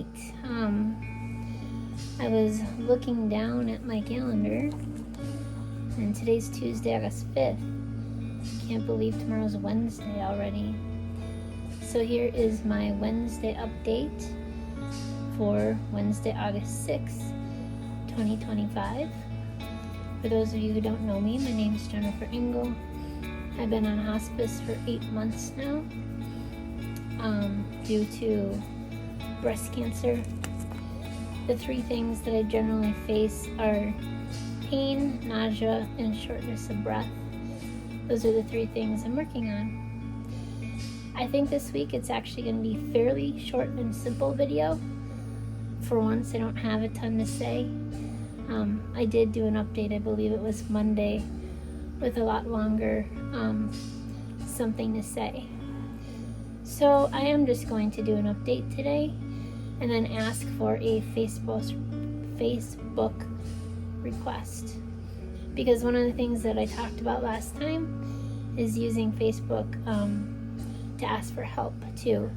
right. I was looking down at my calendar, and today's Tuesday, August 5th. Can't believe tomorrow's Wednesday already. So here is my Wednesday update for Wednesday, August 6th, 2025. For those of you who don't know me, my name is Jennifer Engel. I've been on hospice for 8 months now due to breast cancer. The three things that I generally face are pain, nausea, and shortness of breath. Those are the three things I'm working on. I think this week it's actually going to be fairly short and simple video. For once, I don't have a ton to say. I did do an update, I believe it was Monday, with a lot longer something to say. So I am just going to do an update today and then ask for a Facebook request. Because one of the things that I talked about last time is using Facebook to ask for help too.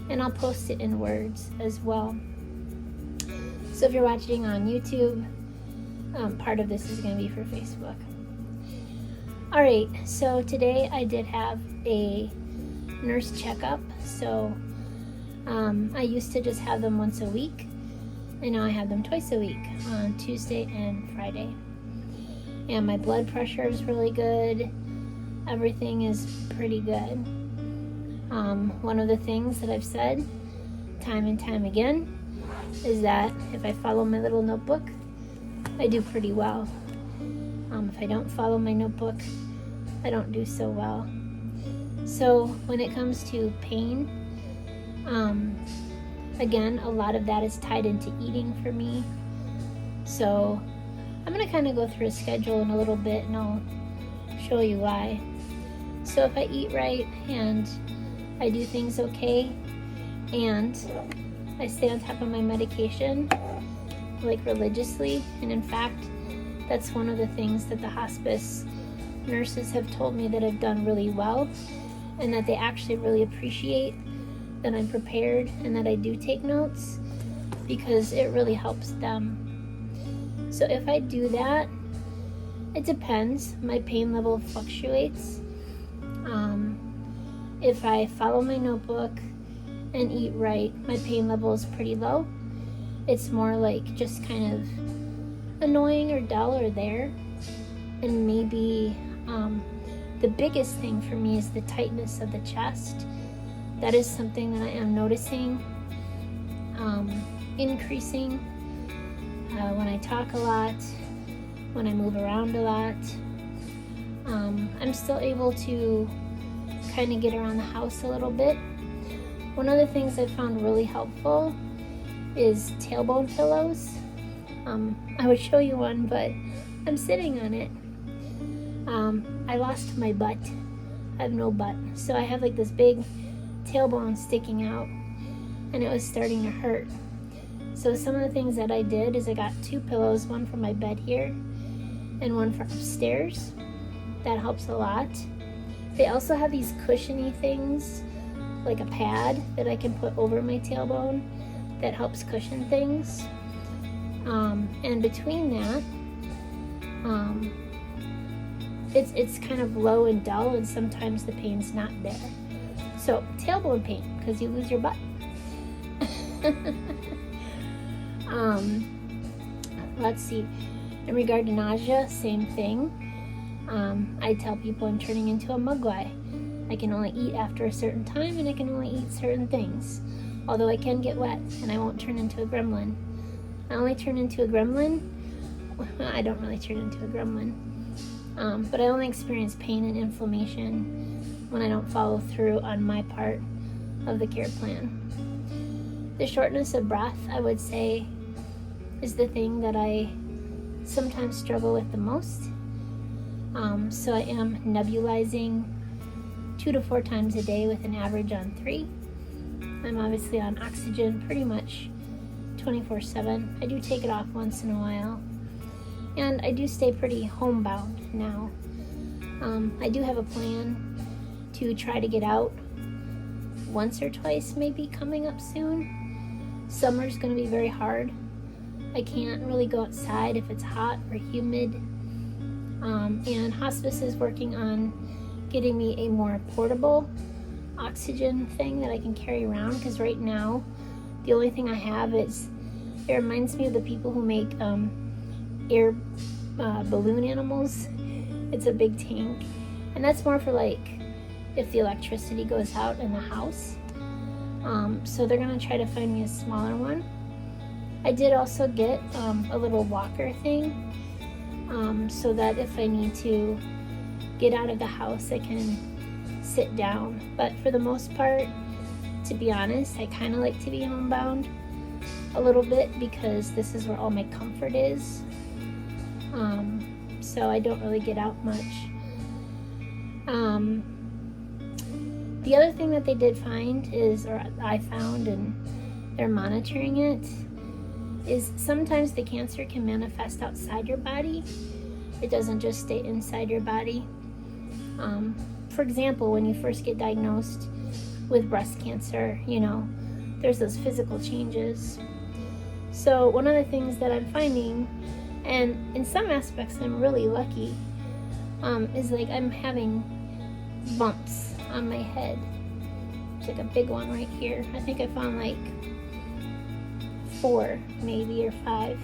And I'll post it in words as well. So if you're watching on YouTube, part of this is going to be for Facebook. Alright, so today I did have a nurse checkup. So I used to just have them once a week, and now I have them twice a week, on Tuesday and Friday. And my blood pressure is really good. Everything is pretty good. One of the things that I've said time and time again is that if I follow my little notebook, I do pretty well. If I don't follow my notebook, I don't do so well. So when it comes to pain, again, a lot of that is tied into eating for me. So I'm going to kind of go through a schedule in a little bit, and I'll show you why. So if I eat right and I do things okay and I stay on top of my medication, like religiously, and in fact, that's one of the things that the hospice nurses have told me that I've done really well, and that they actually really appreciate that I'm prepared and that I do take notes, because it really helps them. So if I do that, it depends. My pain level fluctuates. If I follow my notebook and eat right, my pain level is pretty low. It's more like just kind of annoying or dull or there. And maybe the biggest thing for me is the tightness of the chest. That is something that I am noticing increasing when I talk a lot, when I move around a lot. I'm still able to kind of get around the house a little bit. One of the things I found really helpful is tailbone pillows. I would show you one, but I'm sitting on it. I lost my butt. I have no butt. So I have like this big tailbone sticking out, and it was starting to hurt. So some of the things that I did is I got 2 pillows, one for my bed here and one for upstairs. That helps a lot. They also have these cushiony things, like a pad that I can put over my tailbone that helps cushion things. And between that, it's kind of low and dull, and sometimes the pain's not there. So tailbone pain, because you lose your butt. Let's see. In regard to nausea, same thing. I tell people I'm turning into a mugwai. I can only eat after a certain time, and I can only eat certain things. Although I can get wet, and I won't turn into a gremlin. I only turn into a gremlin. I don't really turn into a gremlin. But I only experience pain and inflammation when I don't follow through on my part of the care plan. The shortness of breath, I would say, is the thing that I sometimes struggle with the most. So I am nebulizing 2 to 4 times a day with an average on 3. I'm obviously on oxygen pretty much 24/7. I do take it off once in a while. And I do stay pretty homebound now. I do have a plan to try to get out once or twice, maybe coming up soon. Summer's going to be very hard. I can't really go outside if it's hot or humid. And hospice is working on getting me a more portable oxygen thing that I can carry around, because right now the only thing I have is, it reminds me of the people who make air balloon animals. It's a big tank, and that's more for like if the electricity goes out in the house. So they're gonna try to find me a smaller one. I did also get a little walker thing, so that if I need to get out of the house, I can sit down. But for the most part, to be honest, I kind of like to be homebound a little bit, because this is where all my comfort is. So I don't really get out much. The other thing that they did find is, or I found, and they're monitoring it, is sometimes the cancer can manifest outside your body. It doesn't just stay inside your body. For example, when you first get diagnosed with breast cancer, there's those physical changes. So one of the things that I'm finding, and in some aspects I'm really lucky, is like I'm having bumps on my head. It's like a big one right here. I think I found like 4 maybe, or 5.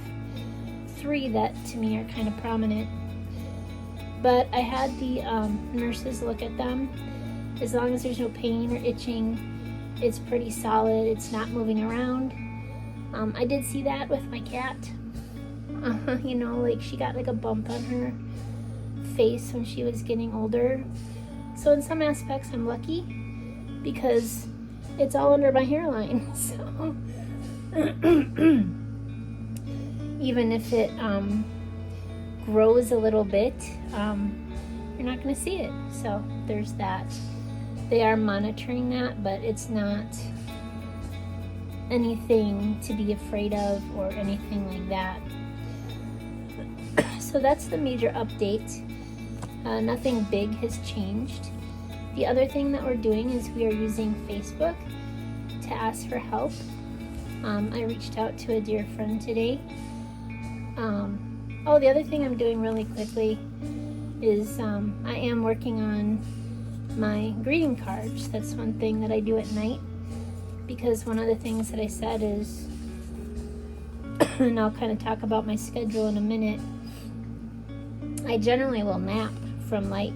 3 that to me are kind of prominent. But I had the nurses look at them. As long as there's no pain or itching, it's pretty solid. It's not moving around. I did see that with my cat. Like she got like a bump on her face when she was getting older. So in some aspects I'm lucky, because it's all under my hairline. So even if it grows a little bit, you're not going to see it. So there's that. They are monitoring that, but it's not anything to be afraid of or anything like that. So that's the major update. Nothing big has changed. The other thing that we're doing is we are using Facebook to ask for help. I reached out to a dear friend today. The other thing I'm doing really quickly is I am working on my greeting cards. That's one thing that I do at night, because one of the things that I said is, and I'll kind of talk about my schedule in a minute, I generally will nap from like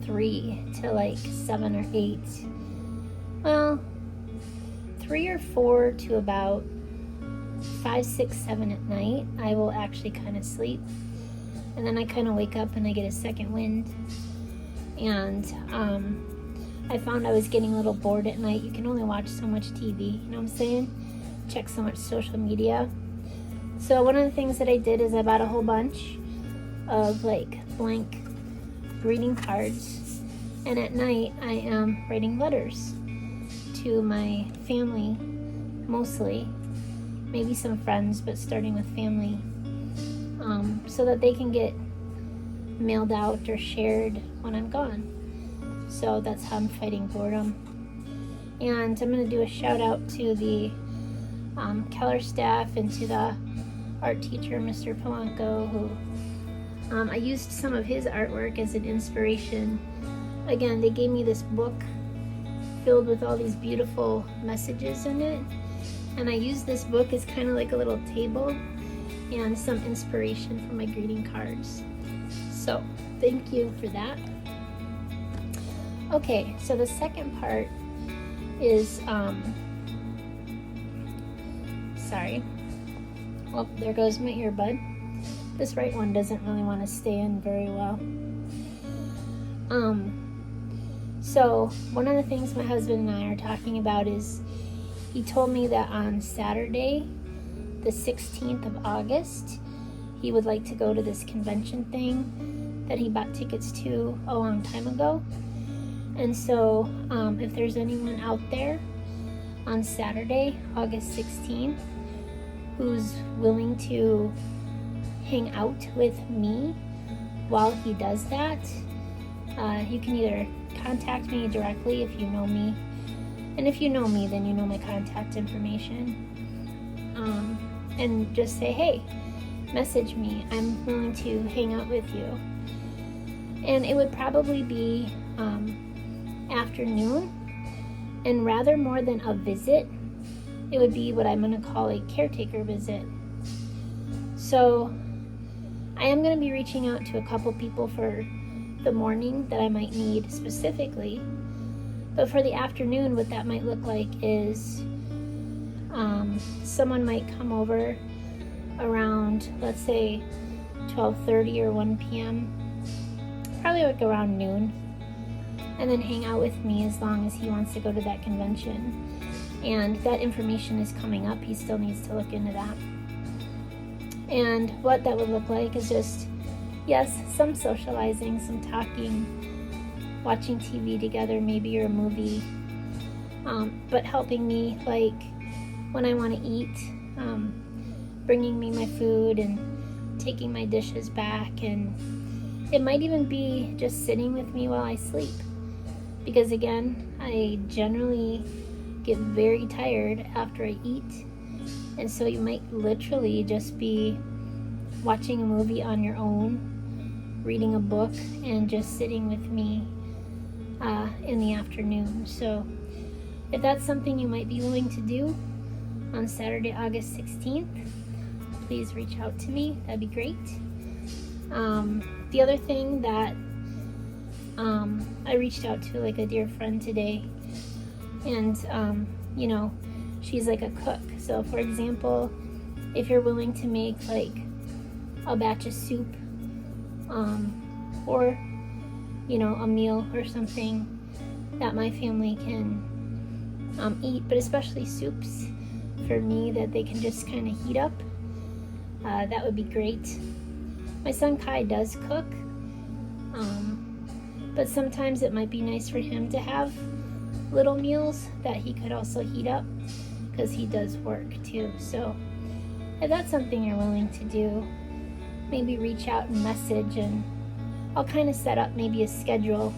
3 to like 7 or 8. Well, 3 or 4 to about 5, 6, 7 at night. I will actually kind of sleep, and then I kind of wake up and I get a second wind. And I found I was getting a little bored at night. You can only watch so much TV, you know what I'm saying? Check so much social media. So one of the things that I did is I bought a whole bunch of like blank greeting cards, and at night I am writing letters to my family, mostly, maybe some friends, but starting with family, so that they can get mailed out or shared when I'm gone. So that's how I'm fighting boredom. And I'm going to do a shout out to the Keller staff and to the art teacher, Mr. Polanco, who I used some of his artwork as an inspiration. Again, they gave me this book filled with all these beautiful messages in it, and I used this book as kind of like a little table and some inspiration for my greeting cards. So thank you for that. Okay, so the second part is sorry, well, there goes my earbud. This right one doesn't really want to stay in very well. So one of the things my husband and I are talking about is, he told me that on Saturday, the 16th of August, he would like to go to this convention thing that he bought tickets to a long time ago. And so if there's anyone out there on Saturday, August 16th, who's willing to hang out with me while he does that, you can either contact me directly if you know me, and if you know me, then you know my contact information. and just say, hey, message me. I'm willing to hang out with you. And it would probably be afternoon, and rather more than a visit, it would be what I'm going to call a caretaker visit. So I am going to be reaching out to a couple people for the morning that I might need specifically. But for the afternoon, what that might look like is someone might come over around, let's say, 12:30 or 1 p.m., probably like around noon, and then hang out with me as long as he wants to go to that convention. And that information is coming up. He still needs to look into that. And what that would look like is just, yes, some socializing, some talking, watching TV together, maybe, or a movie, but helping me, like, when I want to eat, bringing me my food and taking my dishes back. And it might even be just sitting with me while I sleep, because again, I generally get very tired after I eat, and so you might literally just be watching a movie on your own, reading a book, and just sitting with me in the afternoon. So if that's something you might be willing to do on Saturday, August 16th, please reach out to me. That'd be great. The other thing that I reached out to, like, a dear friend today, and she's like a cook. So for example, if you're willing to make like a batch of soup, or a meal or something that my family can eat, but especially soups for me that they can just kind of heat up, that would be great. My son Kai does cook, but sometimes it might be nice for him to have little meals that he could also heat up, because he does work too. So if that's something you're willing to do, maybe reach out and message, and I'll kind of set up maybe a schedule.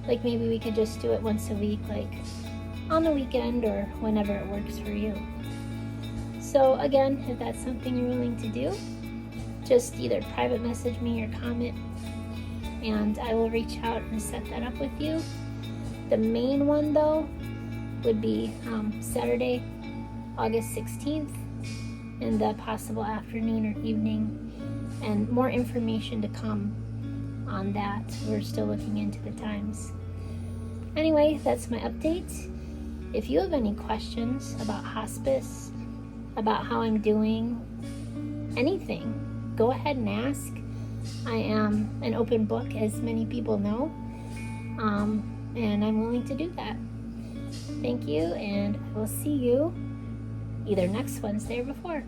Like maybe we could just do it once a week, like on the weekend or whenever it works for you. So again, if that's something you're willing to do, just either private message me or comment, and I will reach out and set that up with you. The main one though would be Saturday, August 16th, in the possible afternoon or evening, and more information to come on that. We're still looking into the times. Anyway, that's my update. If you have any questions about hospice, about how I'm doing, anything, go ahead and ask. I am an open book, as many people know, and I'm willing to do that. Thank you, and I will see you either next Wednesday or before.